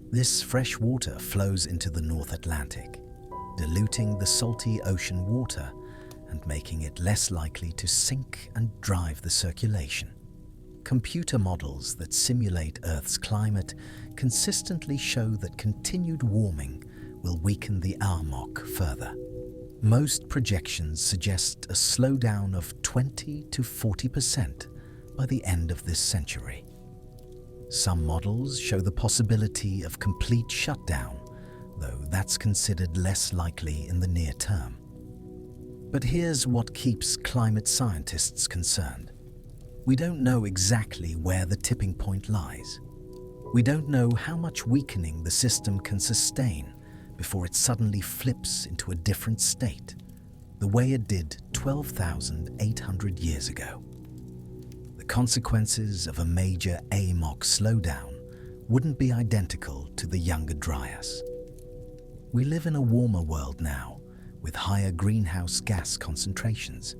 This fresh water flows into the North Atlantic, diluting the salty ocean water and making it less likely to sink and drive the circulation. Computer models that simulate Earth's climate consistently show that continued warming will weaken the AMOC further. Most projections suggest a slowdown of 20 to 40% by the end of this century. Some models show the possibility of complete shutdown, though that's considered less likely in the near term. But here's what keeps climate scientists concerned. We don't know exactly where the tipping point lies. We don't know how much weakening the system can sustain before it suddenly flips into a different state, the way it did 12,800 years ago. The consequences of a major AMOC slowdown wouldn't be identical to the Younger Dryas. We live in a warmer world now, with higher greenhouse gas concentrations.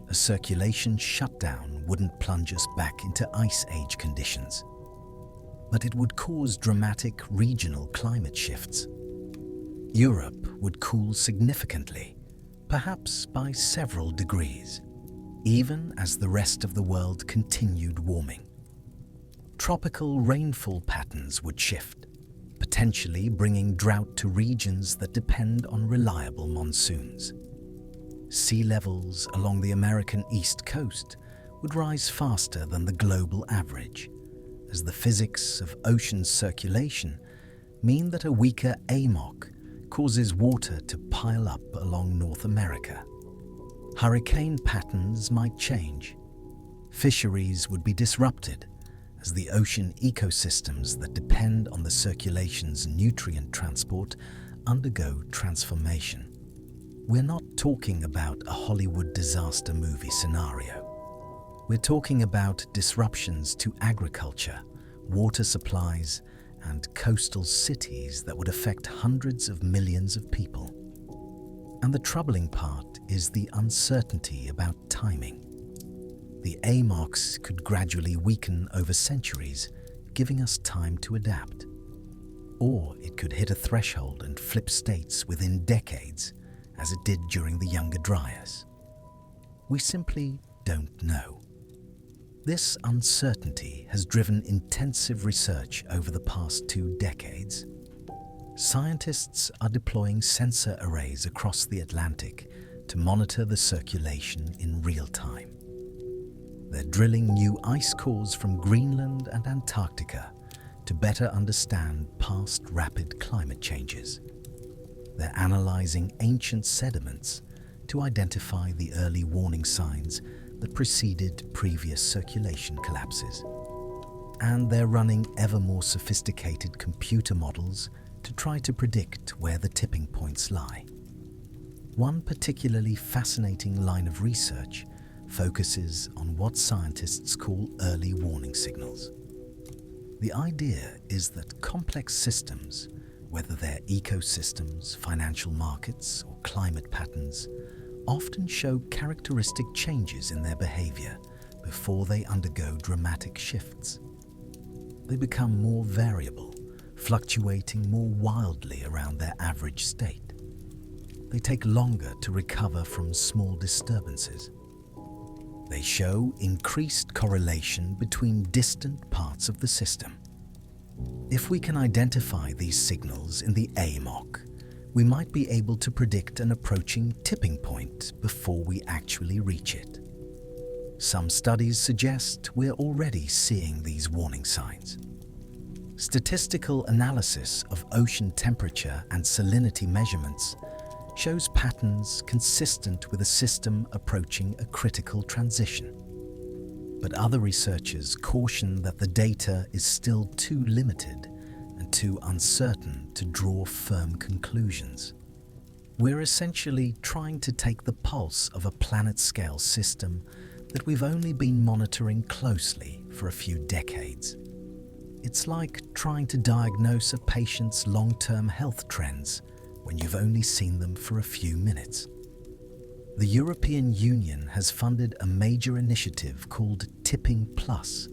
A circulation shutdown wouldn't plunge us back into ice age conditions, but it would cause dramatic regional climate shifts. Europe would cool significantly, perhaps by several degrees, even as the rest of the world continued warming. Tropical rainfall patterns would shift, potentially bringing drought to regions that depend on reliable monsoons. Sea levels along the American East Coast would rise faster than the global average, as the physics of ocean circulation mean that a weaker AMOC causes water to pile up along North America. Hurricane patterns might change. Fisheries would be disrupted as the ocean ecosystems that depend on the circulation's nutrient transport undergo transformation. We're not talking about a Hollywood disaster movie scenario. We're talking about disruptions to agriculture, water supplies, and coastal cities that would affect hundreds of millions of people. And the troubling part is the uncertainty about timing. The AMOCs could gradually weaken over centuries, giving us time to adapt. Or it could hit a threshold and flip states within decades, as it did during the Younger Dryas. We simply don't know. This uncertainty has driven intensive research over the past 2 decades. Scientists are deploying sensor arrays across the Atlantic to monitor the circulation in real time. They're drilling new ice cores from Greenland and Antarctica to better understand past rapid climate changes. They're analyzing ancient sediments to identify the early warning signs that preceded previous circulation collapses. And they're running ever more sophisticated computer models to try to predict where the tipping points lie. One particularly fascinating line of research focuses on what scientists call early warning signals. The idea is that complex systems, whether they're ecosystems, financial markets, or climate patterns, often show characteristic changes in their behavior before they undergo dramatic shifts. They become more variable, fluctuating more wildly around their average state. They take longer to recover from small disturbances. They show increased correlation between distant parts of the system. If we can identify these signals in the AMOC, we might be able to predict an approaching tipping point before we actually reach it. Some studies suggest we're already seeing these warning signs. Statistical analysis of ocean temperature and salinity measurements shows patterns consistent with a system approaching a critical transition. But other researchers caution that the data is still too limited and too uncertain to draw firm conclusions. We're essentially trying to take the pulse of a planet-scale system that we've only been monitoring closely for a few decades. It's like trying to diagnose a patient's long-term health trends when you've only seen them for a few minutes. The European Union has funded a major initiative called Tipping Plus,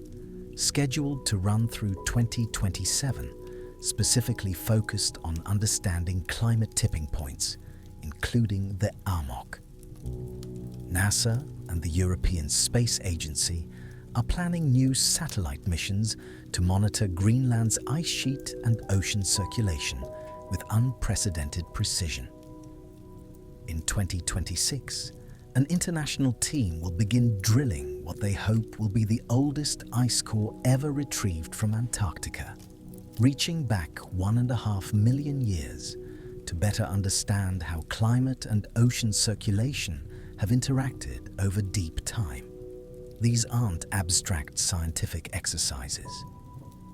scheduled to run through 2027, specifically focused on understanding climate tipping points, including the AMOC. NASA and the European Space Agency are planning new satellite missions to monitor Greenland's ice sheet and ocean circulation with unprecedented precision. In 2026, an international team will begin drilling what they hope will be the oldest ice core ever retrieved from Antarctica, reaching back 1.5 million years to better understand how climate and ocean circulation have interacted over deep time. These aren't abstract scientific exercises.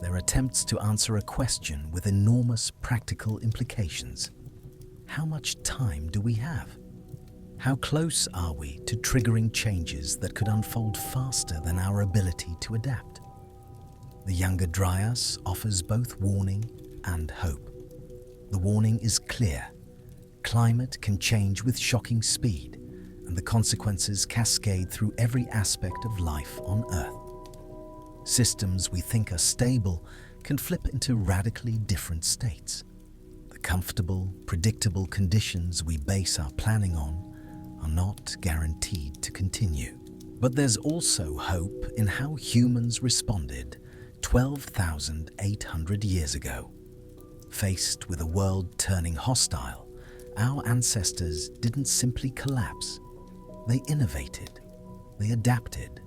They're attempts to answer a question with enormous practical implications. How much time do we have? How close are we to triggering changes that could unfold faster than our ability to adapt? The Younger Dryas offers both warning and hope. The warning is clear. Climate can change with shocking speed, and the consequences cascade through every aspect of life on Earth. Systems we think are stable can flip into radically different states. The comfortable, predictable conditions we base our planning on are not guaranteed to continue. But there's also hope in how humans responded 12,800 years ago. Faced with a world turning hostile, our ancestors didn't simply collapse. They innovated, they adapted,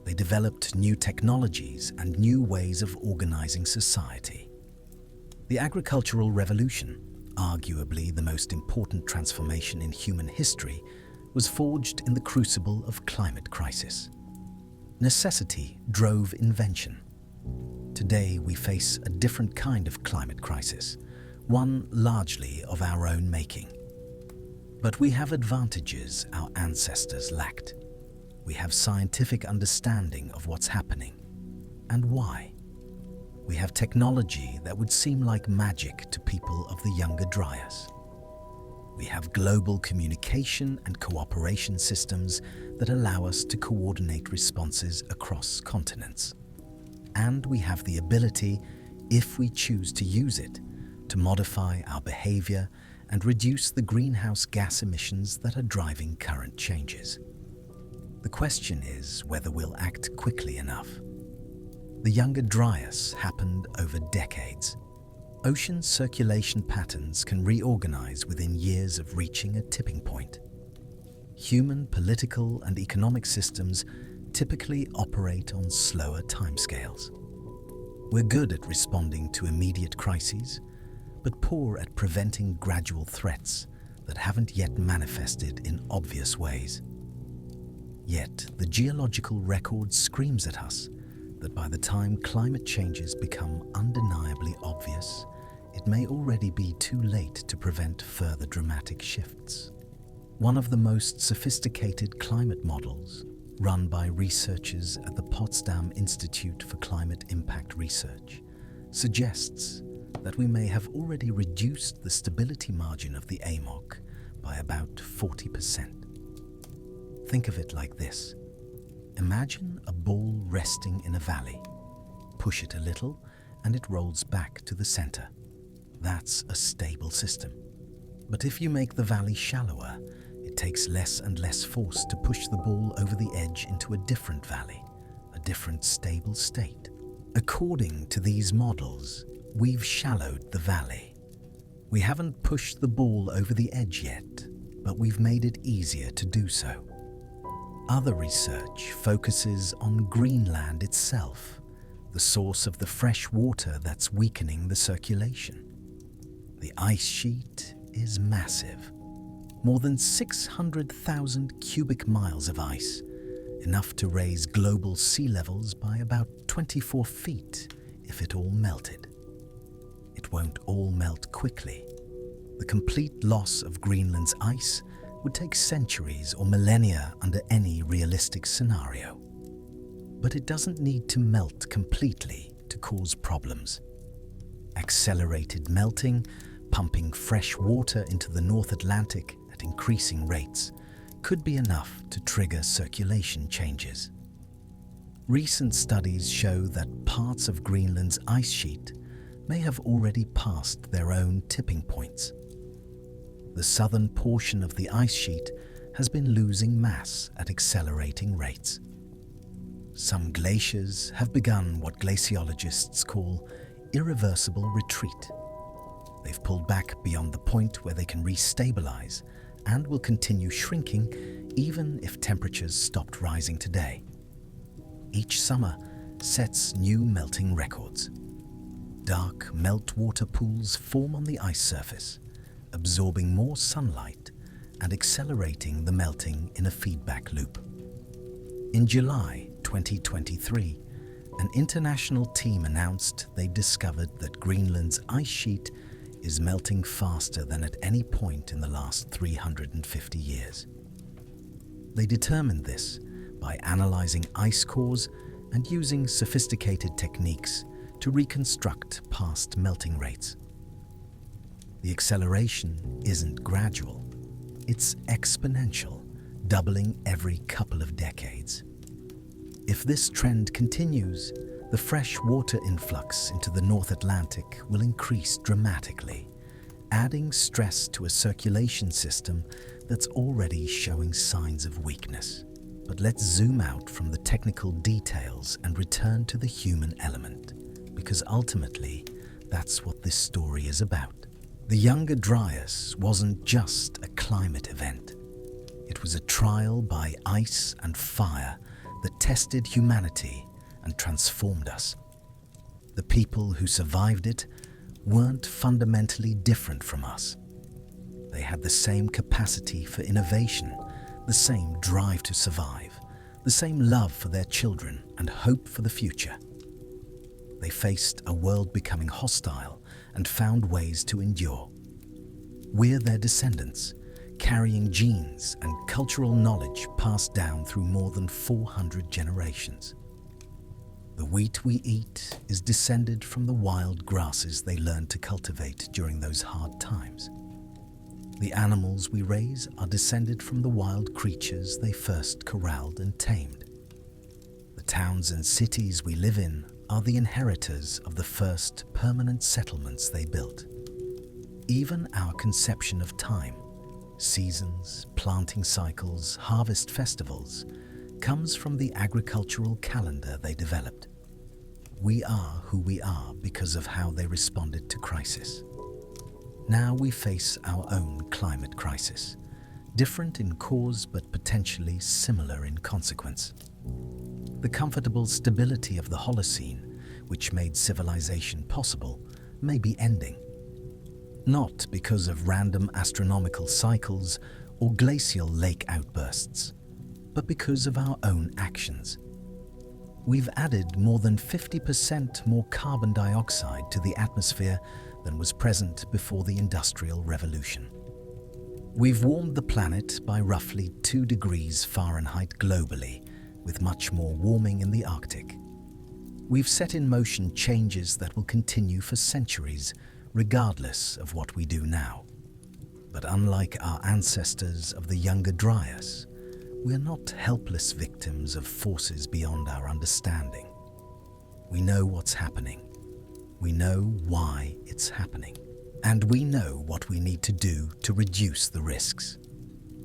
they developed new technologies and new ways of organizing society. The agricultural revolution, arguably the most important transformation in human history, was forged in the crucible of climate crisis. Necessity drove invention. Today we face a different kind of climate crisis, one largely of our own making. But we have advantages our ancestors lacked. We have scientific understanding of what's happening and why. We have technology that would seem like magic to people of the Younger Dryas. We have global communication and cooperation systems that allow us to coordinate responses across continents. And we have the ability, if we choose to use it, to modify our behavior and reduce the greenhouse gas emissions that are driving current changes. The question is whether we'll act quickly enough. The Younger Dryas happened over decades. Ocean circulation patterns can reorganize within years of reaching a tipping point. Human political and economic systems typically operate on slower timescales. We're good at responding to immediate crises, but poor at preventing gradual threats that haven't yet manifested in obvious ways. Yet, the geological record screams at us that by the time climate changes become undeniably obvious, it may already be too late to prevent further dramatic shifts. One of the most sophisticated climate models, run by researchers at the Potsdam Institute for Climate Impact Research, suggests that we may have already reduced the stability margin of the AMOC by about 40%. Think of it like this. Imagine a ball resting in a valley. Push it a little and it rolls back to the center. That's a stable system. But if you make the valley shallower, it takes less and less force to push the ball over the edge into a different valley, a different stable state. According to these models, we've shallowed the valley. We haven't pushed the ball over the edge yet, but we've made it easier to do so. Other research focuses on Greenland itself, the source of the fresh water that's weakening the circulation. The ice sheet is massive. More than 600,000 cubic miles of ice, enough to raise global sea levels by about 24 feet if it all melted. It won't all melt quickly. The complete loss of Greenland's ice would take centuries or millennia under any realistic scenario. But it doesn't need to melt completely to cause problems. Accelerated melting, pumping fresh water into the North Atlantic at increasing rates, could be enough to trigger circulation changes. Recent studies show that parts of Greenland's ice sheet may have already passed their own tipping points. The southern portion of the ice sheet has been losing mass at accelerating rates. Some glaciers have begun what glaciologists call irreversible retreat. They've pulled back beyond the point where they can restabilize and will continue shrinking even if temperatures stopped rising today. Each summer sets new melting records. Dark meltwater pools form on the ice surface, absorbing more sunlight and accelerating the melting in a feedback loop. In July 2023, an international team announced they discovered that Greenland's ice sheet is melting faster than at any point in the last 350 years. They determined this by analyzing ice cores and using sophisticated techniques to reconstruct past melting rates. The acceleration isn't gradual, it's exponential, doubling every couple of decades. If this trend continues, the fresh water influx into the North Atlantic will increase dramatically, adding stress to a circulation system that's already showing signs of weakness. But let's zoom out from the technical details and return to the human element, because ultimately, that's what this story is about. The Younger Dryas wasn't just a climate event. It was a trial by ice and fire that tested humanity and transformed us. The people who survived it weren't fundamentally different from us. They had the same capacity for innovation, the same drive to survive, the same love for their children and hope for the future. They faced a world becoming hostile and found ways to endure. We're their descendants, carrying genes and cultural knowledge passed down through more than 400 generations. The wheat we eat is descended from the wild grasses they learned to cultivate during those hard times. The animals we raise are descended from the wild creatures they first corralled and tamed. The towns and cities we live in are the inheritors of the first permanent settlements they built. Even our conception of time, seasons, planting cycles, harvest festivals, comes from the agricultural calendar they developed. We are who we are because of how they responded to crisis. Now we face our own climate crisis, different in cause but potentially similar in consequence. The comfortable stability of the Holocene, which made civilization possible, may be ending. Not because of random astronomical cycles or glacial lake outbursts, but because of our own actions. We've added more than 50% more carbon dioxide to the atmosphere than was present before the Industrial Revolution. We've warmed the planet by roughly 2 degrees Fahrenheit globally, with much more warming in the Arctic. We've set in motion changes that will continue for centuries, regardless of what we do now. But unlike our ancestors of the Younger Dryas, we're not helpless victims of forces beyond our understanding. We know what's happening. We know why it's happening. And we know what we need to do to reduce the risks.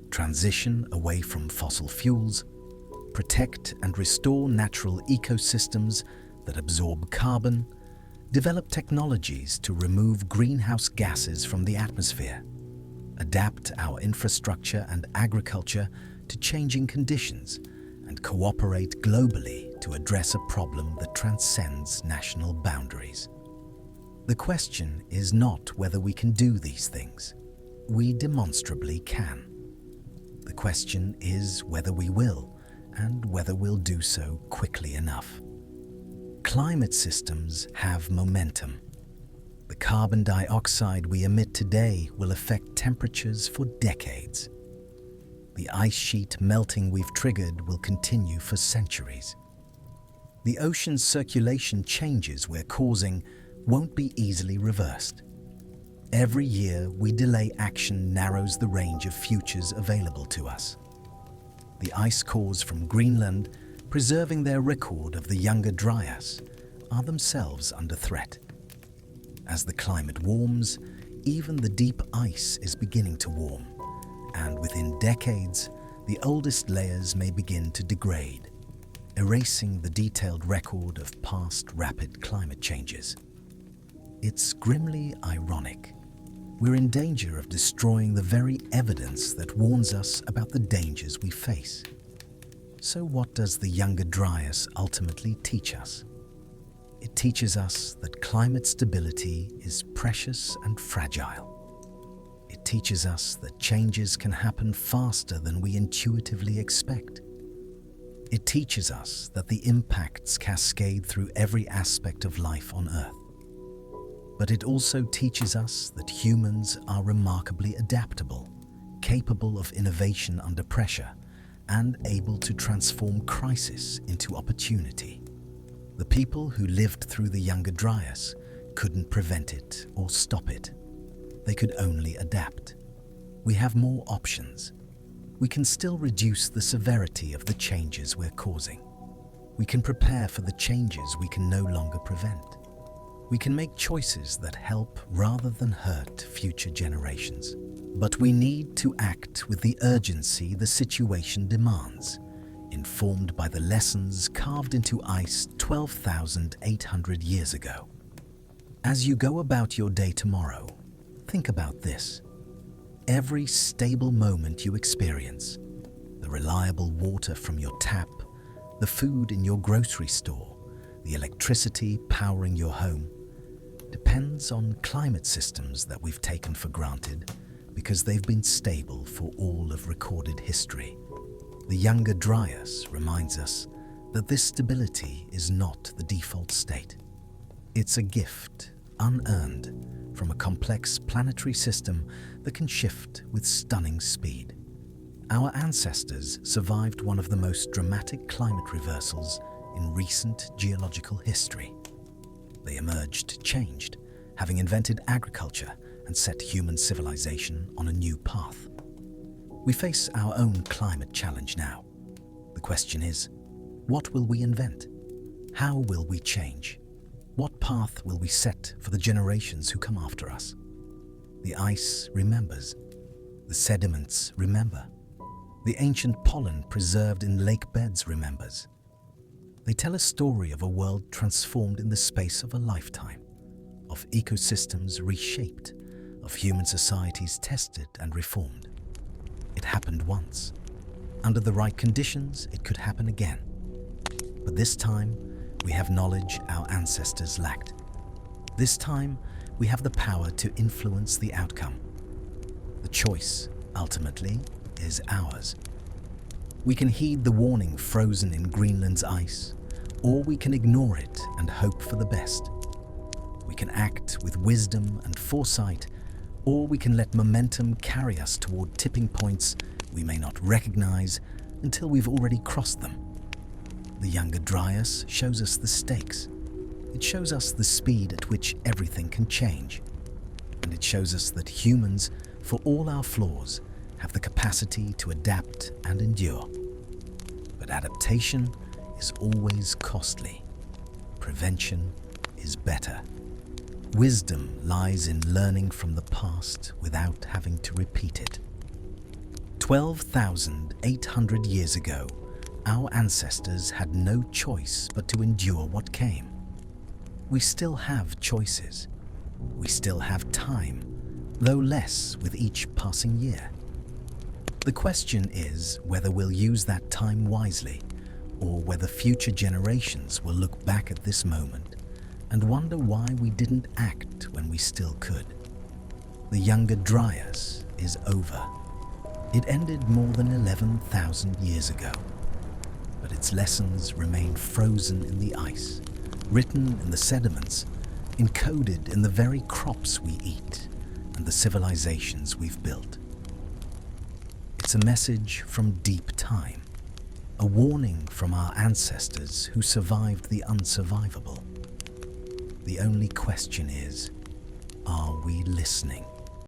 Transition away from fossil fuels, protect and restore natural ecosystems that absorb carbon, develop technologies to remove greenhouse gases from the atmosphere, adapt our infrastructure and agriculture to changing conditions, and cooperate globally to address a problem that transcends national boundaries. The question is not whether we can do these things. We demonstrably can. The question is whether we will, and whether we'll do so quickly enough. Climate systems have momentum. The carbon dioxide we emit today will affect temperatures for decades. The ice sheet melting we've triggered will continue for centuries. The ocean's circulation changes we're causing won't be easily reversed. Every year we delay action narrows the range of futures available to us. The ice cores from Greenland, preserving their record of the Younger Dryas, are themselves under threat. As the climate warms, even the deep ice is beginning to warm, and within decades, the oldest layers may begin to degrade, erasing the detailed record of past rapid climate changes. It's grimly ironic. We're in danger of destroying the very evidence that warns us about the dangers we face. So what does the Younger Dryas ultimately teach us? It teaches us that climate stability is precious and fragile. It teaches us that changes can happen faster than we intuitively expect. It teaches us that the impacts cascade through every aspect of life on Earth. But it also teaches us that humans are remarkably adaptable, capable of innovation under pressure, and able to transform crisis into opportunity. The people who lived through the Younger Dryas couldn't prevent it or stop it. They could only adapt. We have more options. We can still reduce the severity of the changes we're causing. We can prepare for the changes we can no longer prevent. We can make choices that help rather than hurt future generations. But we need to act with the urgency the situation demands, informed by the lessons carved into ice 12,800 years ago. As you go about your day tomorrow, think about this. Every stable moment you experience, the reliable water from your tap, the food in your grocery store, the electricity powering your home, depends on climate systems that we've taken for granted because they've been stable for all of recorded history. The Younger Dryas reminds us that this stability is not the default state. It's a gift, unearned, from a complex planetary system that can shift with stunning speed. Our ancestors survived one of the most dramatic climate reversals in recent geological history. They emerged changed, having invented agriculture and set human civilization on a new path. We face our own climate challenge now. The question is, what will we invent? How will we change? What path will we set for the generations who come after us? The ice remembers. The sediments remember. The ancient pollen preserved in lake beds remembers. They tell a story of a world transformed in the space of a lifetime, of ecosystems reshaped, of human societies tested and reformed. It happened once. Under the right conditions, it could happen again. But this time, we have knowledge our ancestors lacked. This time, we have the power to influence the outcome. The choice, ultimately, is ours. We can heed the warning frozen in Greenland's ice, or we can ignore it and hope for the best. We can act with wisdom and foresight, or we can let momentum carry us toward tipping points we may not recognize until we've already crossed them. The Younger Dryas shows us the stakes. It shows us the speed at which everything can change. And it shows us that humans, for all our flaws, have the capacity to adapt and endure. But adaptation is always costly. Prevention is better. Wisdom lies in learning from the past without having to repeat it. 12,800 years ago, our ancestors had no choice but to endure what came. We still have choices. We still have time, though less with each passing year. The question is whether we'll use that time wisely, or whether future generations will look back at this moment and wonder why we didn't act when we still could. The Younger Dryas is over. It ended more than 11,000 years ago, but its lessons remain frozen in the ice, written in the sediments, encoded in the very crops we eat and the civilizations we've built. It's a message from deep time, a warning from our ancestors who survived the unsurvivable. The only question is, are we listening?